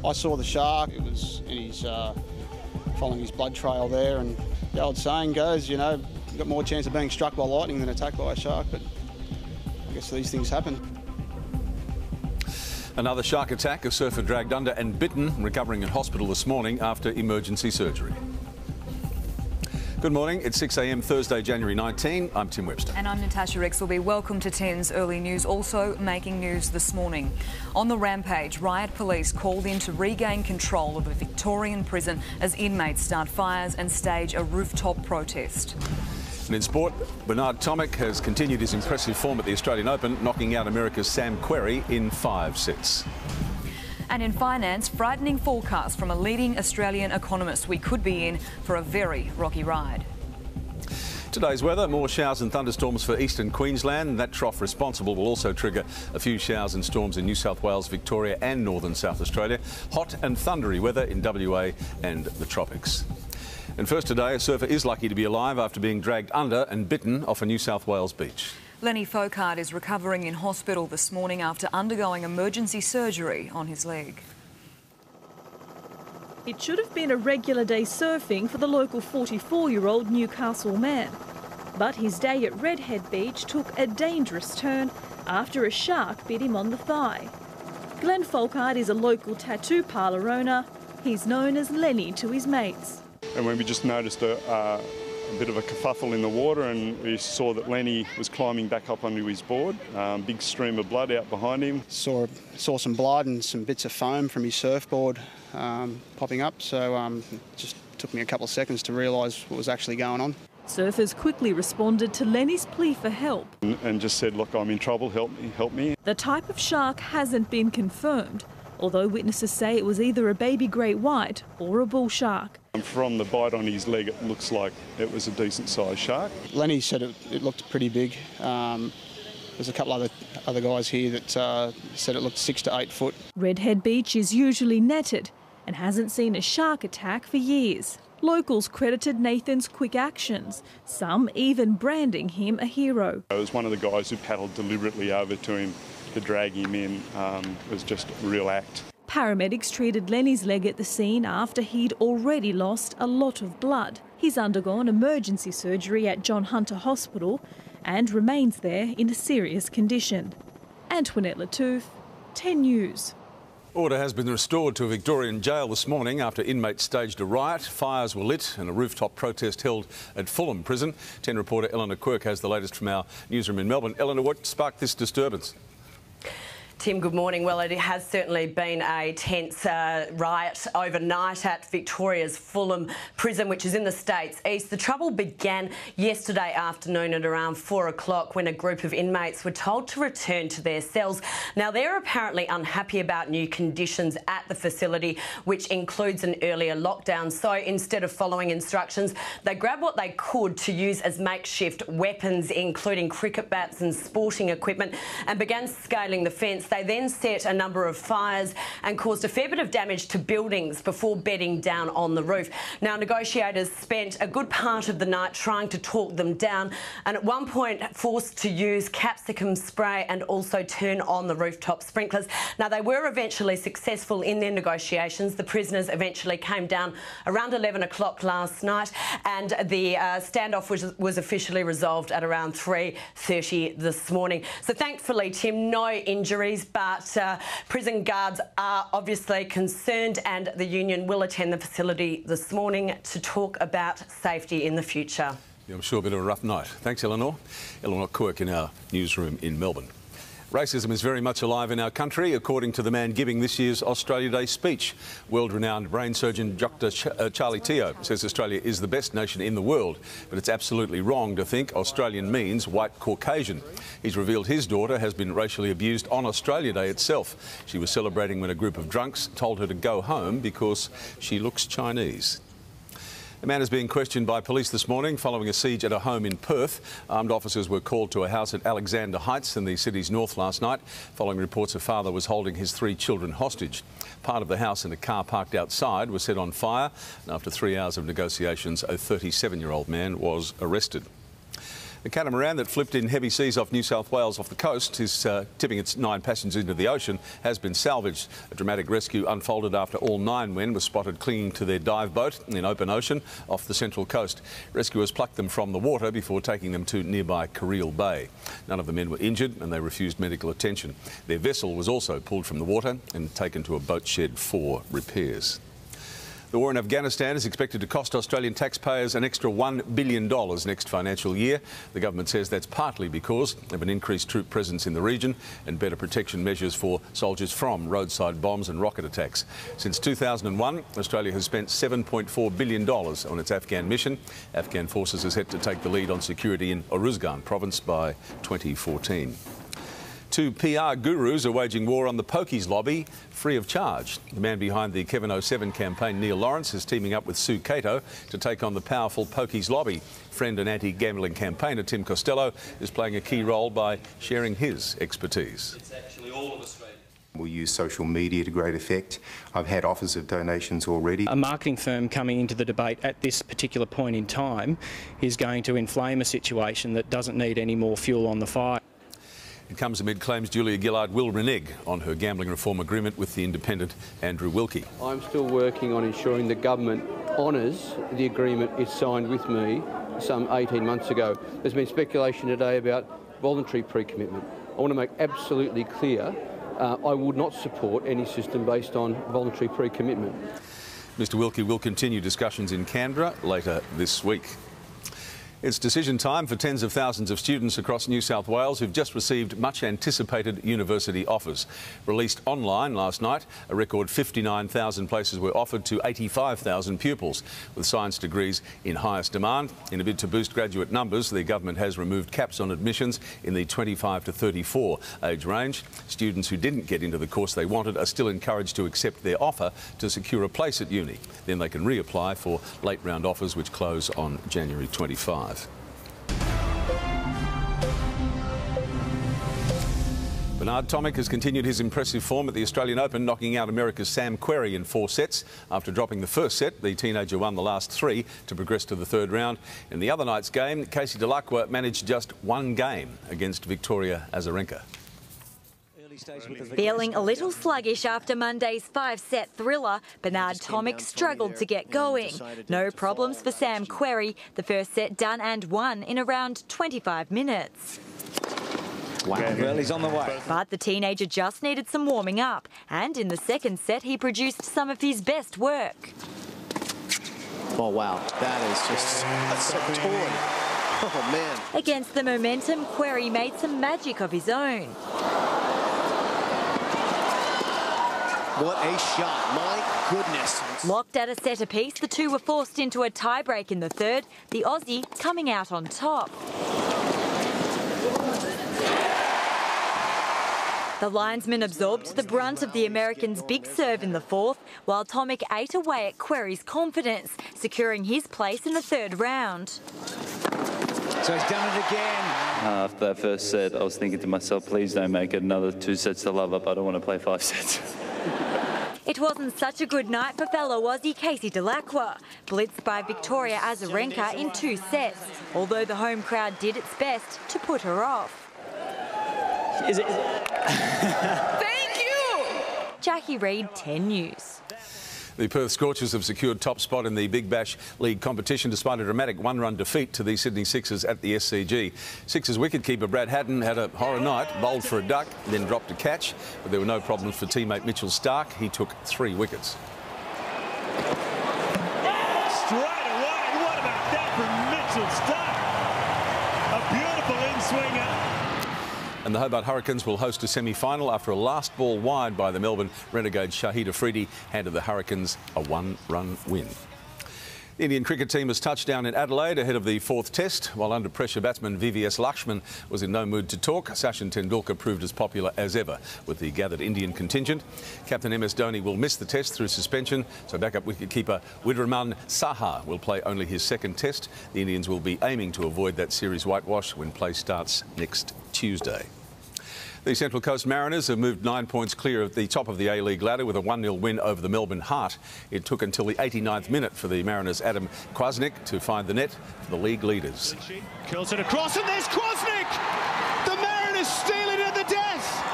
I saw the shark. It was in his, following his blood trail there, and the old saying goes, you know, you've got more chance of being struck by lightning than attacked by a shark, but I guess these things happen. Another shark attack, a surfer dragged under and bitten, recovering in hospital this morning after emergency surgery. Good morning, it's 6 a.m. Thursday, January 19. I'm Tim Webster. And I'm Natasha Exelby. Welcome to 10's Early News. Also making news this morning. On the rampage, riot police called in to regain control of a Victorian prison as inmates start fires and stage a rooftop protest. And in sport, Bernard Tomic has continued his impressive form at the Australian Open, knocking out America's Sam Querrey in 5 sets. And in finance, frightening forecast from a leading Australian economist. We could be in for a very rocky ride. Today's weather, more showers and thunderstorms for eastern Queensland. That trough responsible will also trigger a few showers and storms in New South Wales, Victoria and northern South Australia. Hot and thundery weather in WA and the tropics. And first today, a surfer is lucky to be alive after being dragged under and bitten off a New South Wales beach. Lenny Folkard is recovering in hospital this morning after undergoing emergency surgery on his leg. It should have been a regular day surfing for the local 44-year-old Newcastle man. But his day at Redhead Beach took a dangerous turn after a shark bit him on the thigh. Glenn Folkard is a local tattoo parlour owner. He's known as Lenny to his mates. And when we just noticed a bit of a kerfuffle in the water, and we saw that Lenny was climbing back up onto his board, big stream of blood out behind him. Saw some blood and some bits of foam from his surfboard popping up, so it just took me a couple of seconds to realise what was actually going on. Surfers quickly responded to Lenny's plea for help. And just said, look, I'm in trouble, help me. The type of shark hasn't been confirmed, although witnesses say it was either a baby great white or a bull shark. From the bite on his leg, it looks like it was a decent-sized shark. Lenny said it looked pretty big. There's a couple other guys here that said it looked 6 to 8 foot. Redhead Beach is usually netted and hasn't seen a shark attack for years. Locals credited Nathan's quick actions, some even branding him a hero. It was one of the guys who paddled deliberately over to him to drag him in. It was just a real act. Paramedics treated Lenny's leg at the scene after he'd already lost a lot of blood. He's undergone emergency surgery at John Hunter Hospital and remains there in a serious condition. Antoinette Lattouf, 10 News. Order has been restored to a Victorian jail this morning after inmates staged a riot. Fires were lit and a rooftop protest held at Fulham Prison. 10 reporter Eleanor Quirk has the latest from our newsroom in Melbourne. Eleanor, what sparked this disturbance? Tim, good morning. Well, it has certainly been a tense riot overnight at Victoria's Fulham Prison, which is in the States East. The trouble began yesterday afternoon at around 4 o'clock when a group of inmates were told to return to their cells. Now, they're apparently unhappy about new conditions at the facility, which includes an earlier lockdown. So instead of following instructions, they grabbed what they could to use as makeshift weapons, including cricket bats and sporting equipment, and began scaling the fence. They then set a number of fires and caused a fair bit of damage to buildings before bedding down on the roof. Now, negotiators spent a good part of the night trying to talk them down and at one point forced to use capsicum spray and also turn on the rooftop sprinklers. Now, they were eventually successful in their negotiations. The prisoners eventually came down around 11 o'clock last night and the standoff was officially resolved at around 3:30 this morning. So thankfully, Tim, no injuries, but prison guards are obviously concerned and the union will attend the facility this morning to talk about safety in the future. Yeah, I'm sure a bit of a rough night. Thanks, Eleanor. Eleanor Quirk in our newsroom in Melbourne. Racism is very much alive in our country, according to the man giving this year's Australia Day speech. World-renowned brain surgeon Dr. Charlie Teo says Australia is the best nation in the world, but it's absolutely wrong to think Australian means white Caucasian. He's revealed his daughter has been racially abused on Australia Day itself. She was celebrating when a group of drunks told her to go home because she looks Chinese. A man is being questioned by police this morning following a siege at a home in Perth. Armed officers were called to a house at Alexander Heights in the city's north last night, following reports a father was holding his 3 children hostage. Part of the house and a car parked outside was set on fire, and after 3 hours of negotiations, a 37-year-old man was arrested. The catamaran that flipped in heavy seas off New South Wales off the coast is tipping its 9 passengers into the ocean has been salvaged. A dramatic rescue unfolded after all 9 men were spotted clinging to their dive boat in open ocean off the central coast. Rescuers plucked them from the water before taking them to nearby Carril Bay. None of the men were injured and they refused medical attention. Their vessel was also pulled from the water and taken to a boat shed for repairs. The war in Afghanistan is expected to cost Australian taxpayers an extra $1 billion next financial year. The government says that's partly because of an increased troop presence in the region and better protection measures for soldiers from roadside bombs and rocket attacks. Since 2001, Australia has spent $7.4 billion on its Afghan mission. Afghan forces are set to take the lead on security in Uruzgan province by 2014. 2 PR gurus are waging war on the pokies lobby free of charge. The man behind the Kevin 07 campaign, Neil Lawrence, is teaming up with Sue Cato to take on the powerful pokies lobby. Friend and anti-gambling campaigner Tim Costello is playing a key role by sharing his expertise. It's actually all of Australia. We'll use social media to great effect. I've had offers of donations already. A marketing firm coming into the debate at this particular point in time is going to inflame a situation that doesn't need any more fuel on the fire. It comes amid claims Julia Gillard will renege on her gambling reform agreement with the independent Andrew Wilkie. I'm still working on ensuring the government honours the agreement it signed with me some 18 months ago. There's been speculation today about voluntary pre-commitment. I want to make absolutely clear I would not support any system based on voluntary pre-commitment. Mr Wilkie will continue discussions in Canberra later this week. It's decision time for tens of thousands of students across New South Wales who've just received much anticipated university offers. Released online last night, a record 59,000 places were offered to 85,000 pupils, with science degrees in highest demand. In a bid to boost graduate numbers, the government has removed caps on admissions in the 25 to 34 age range. Students who didn't get into the course they wanted are still encouraged to accept their offer to secure a place at uni. Then they can reapply for late round offers which close on January 25. Bernard Tomic has continued his impressive form at the Australian Open, knocking out America's Sam Querrey in 4 sets. After dropping the first set, the teenager won the last 3 to progress to the 3rd round. In the other night's game, Casey Delacroix managed just 1 game against Victoria Azarenka. Feeling a little sluggish after Monday's 5-set thriller, Bernard Tomic struggled to get going. No problems for Sam Querrey. The first set done and won in around 25 minutes. Wow, well, he's on the way. But the teenager just needed some warming up, and in the second set he produced some of his best work. Oh wow, that is just so torn. Oh man. Against the momentum, Querrey made some magic of his own. What a shot, my goodness. Locked at a set apiece, the two were forced into a tiebreak in the 3rd, the Aussie coming out on top. The linesman absorbed the brunt of the American's big serve in the 4th, while Tomic ate away at Querrey's confidence, securing his place in the 3rd round. So he's done it again. After that first set, I was thinking to myself, please don't make it another 2 sets to love up. I don't want to play 5 sets. It wasn't such a good night for fellow Aussie Casey Delacroix, blitzed by Victoria Azarenka in 2 sets, although the home crowd did its best to put her off. Is it? Thank you! Jackie Reid, 10 News. The Perth Scorchers have secured top spot in the Big Bash League competition despite a dramatic 1-run defeat to the Sydney Sixers at the SCG. Sixers wicketkeeper Brad Haddon had a horror night, bowled for a duck, then dropped a catch, but there were no problems for teammate Mitchell Starc. He took 3 wickets. Straight away, what about that from Mitchell Starc? A beautiful in-swinger. And the Hobart Hurricanes will host a semi-final after a last ball wide by the Melbourne Renegade Shahid Afridi handed the Hurricanes a 1-run win. The Indian cricket team has touched down in Adelaide ahead of the 4th test. While under pressure batsman VVS Lakshman was in no mood to talk, Sachin Tendulkar proved as popular as ever with the gathered Indian contingent. Captain MS Dhoni will miss the test through suspension, so backup wicketkeeper Widraman Saha will play only his 2nd test. The Indians will be aiming to avoid that series whitewash when play starts next Tuesday. The Central Coast Mariners have moved 9 points clear of the top of the A-League ladder with a 1-0 win over the Melbourne Heart. It took until the 89th minute for the Mariners' Adam Kwasnik to find the net for the league leaders. Curls it across, and there's Kwasnik! The Mariners steal it at the death!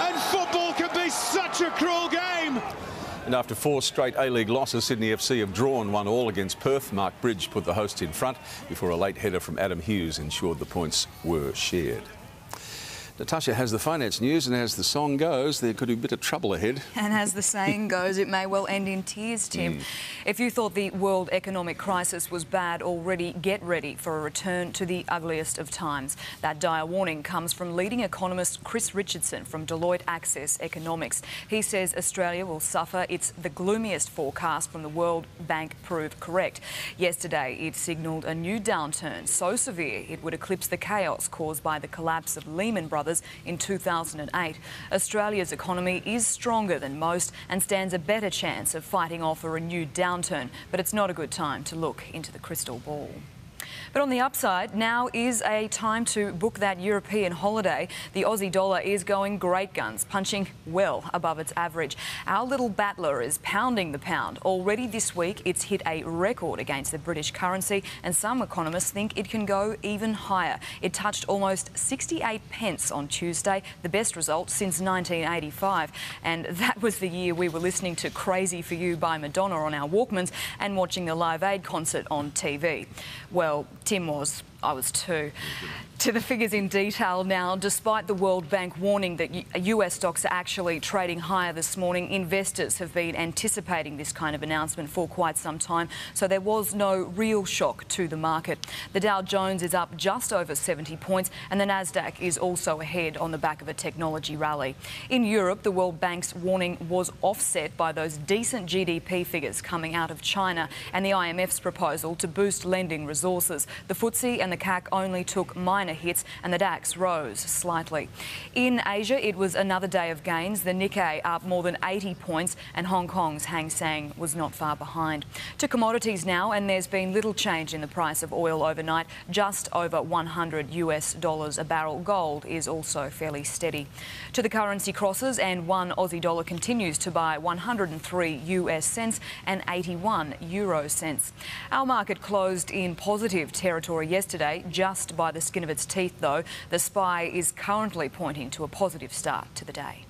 And football can be such a cruel game! And after 4 straight A-League losses, Sydney FC have drawn 1-1 against Perth. Mark Bridge put the hosts in front before a late header from Adam Hughes ensured the points were shared. Natasha has the finance news, and as the song goes, there could be a bit of trouble ahead. And as the saying goes, it may well end in tears, Tim. If you thought the world economic crisis was bad already, get ready for a return to the ugliest of times. That dire warning comes from leading economist Chris Richardson from Deloitte Access Economics. He says Australia will suffer. It's the gloomiest forecast from the World Bank proved correct. Yesterday, it signalled a new downturn so severe it would eclipse the chaos caused by the collapse of Lehman Brothers in 2008. Australia's economy is stronger than most and stands a better chance of fighting off a renewed downturn, but it's not a good time to look into the crystal ball. But on the upside, now is a time to book that European holiday. The Aussie dollar is going great guns, punching well above its average. Our little battler is pounding the pound. Already this week, it's hit a record against the British currency, and some economists think it can go even higher. It touched almost 68 pence on Tuesday, the best result since 1985. And that was the year we were listening to Crazy for You by Madonna on our Walkmans and watching the Live Aid concert on TV. Well, Tim was. I was too. To the figures in detail now. Despite the World Bank warning that US stocks are actually trading higher this morning, investors have been anticipating this kind of announcement for quite some time, so there was no real shock to the market. The Dow Jones is up just over 70 points and the Nasdaq is also ahead on the back of a technology rally. In Europe, the World Bank's warning was offset by those decent GDP figures coming out of China and the IMF's proposal to boost lending resources. The FTSE and the CAC only took minor hits and the DAX rose slightly. In Asia, it was another day of gains. The Nikkei up more than 80 points and Hong Kong's Hang Seng was not far behind. To commodities now, and there's been little change in the price of oil overnight, just over $100 a barrel. Gold is also fairly steady. To the currency crosses, and one Aussie dollar continues to buy 103 US cents and 81 euro cents. Our market closed in positive territory yesterday, just by the skin of its teeth though. The SPY is currently pointing to a positive start to the day.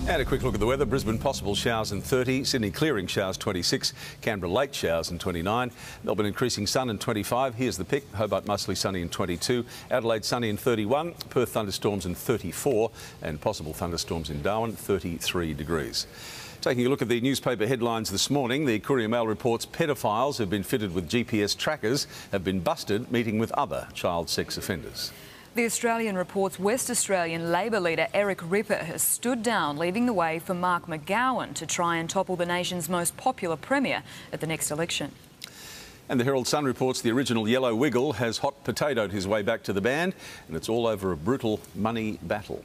And a quick look at the weather. Brisbane possible showers and 30, Sydney clearing showers 26, Canberra late showers and 29, Melbourne increasing sun and 25, here's the pick, Hobart mostly sunny and 22, Adelaide sunny and 31, Perth thunderstorms and 34, and possible thunderstorms in Darwin 33 degrees. Taking a look at the newspaper headlines this morning, the Courier Mail reports pedophiles who've been fitted with GPS trackers have been busted meeting with other child sex offenders. The Australian reports West Australian Labor leader Eric Ripper has stood down, leaving the way for Mark McGowan to try and topple the nation's most popular premier at the next election. And the Herald Sun reports the original Yellow Wiggle has hot potatoed his way back to the band, and it's all over a brutal money battle.